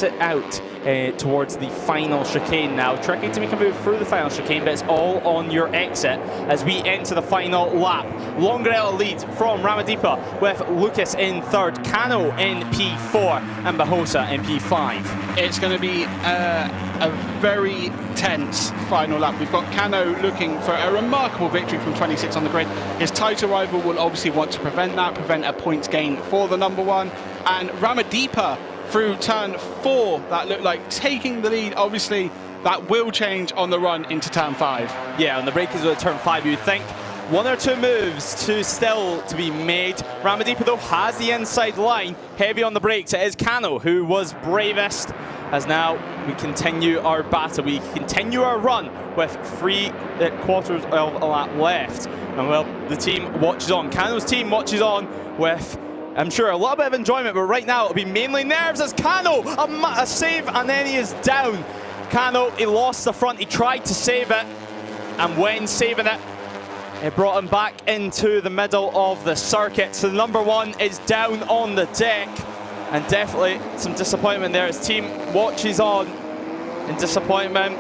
exit out towards the final chicane now. Tricky to make a move through the final chicane, but it's all on your exit as we enter the final lap. Longarella leads from Ramadhipa with Lucas in third, Kano in P4 and Bahosa in P5. It's going to be a very tense final lap. We've got Kano looking for a remarkable victory from 26 on the grid. His title rival will obviously want to prevent a points gain for the number one. And Ramadhipa through turn 4, that looked like taking the lead. Obviously, that will change on the run into turn 5. Yeah, on the break is at turn 5, you'd think. One or two moves still to be made. Ramadhipa, though, has the inside line. Heavy on the brakes. It is Kano who was bravest. As now we continue our battle. We continue our run with 3 quarters of a lap left. And well, the team watches on. Kano's team watches on with, I'm sure, a little bit of enjoyment. But right now it'll be mainly nerves as Kano, a save, and then he is down. Kano, he lost the front. He tried to save it. And when saving it, it brought him back into the middle of the circuit. So the number one is down on the deck. And definitely some disappointment there. His team watches on in disappointment.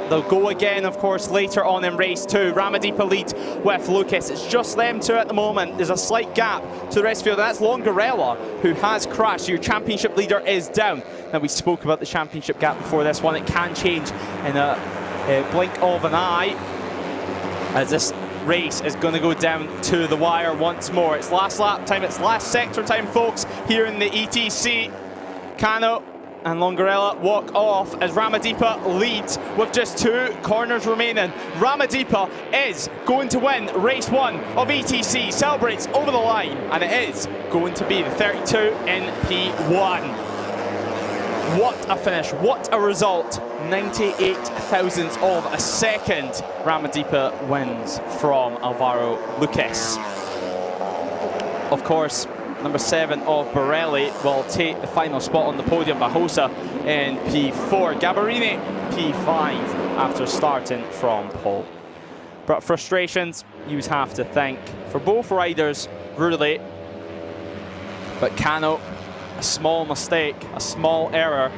They'll go again, of course, later on in race 2. Ramadhipa leads with Lucas. It's just them two at the moment. There's a slight gap to the rest of the field. That's Longarella, who has crashed. Your championship leader is down. Now, we spoke about the championship gap before this one. It can change in a blink of an eye, as this race is going to go down to the wire once more. It's last lap time, it's last sector time, folks, here in the ETC. Kano and Longarella walk off as Ramadhipa leads with just 2 corners remaining. Ramadhipa is going to win race 1 of ETC, celebrates over the line, and it is going to be the 32 in P1. What a finish, what a result. 98 thousandths of a second. Ramadhipa wins from Alvaro Lucas. Of course, number 7 of Borelli will take the final spot on the podium. Bahosa in P4, Gabarini P5 after starting from pole. But frustrations you have to thank for both riders, really. But Kano, a small mistake, a small error,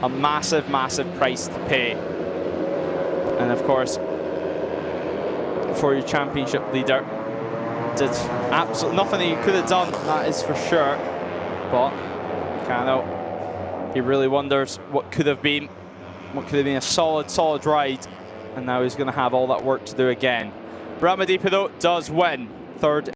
a massive, massive price to pay. And of course, for your championship leader, did absolutely nothing he could have done, that is for sure. But Kano, he really wonders what could have been a solid ride, and now he's going to have all that work to do again. Ramadhipa, though, does win 3rd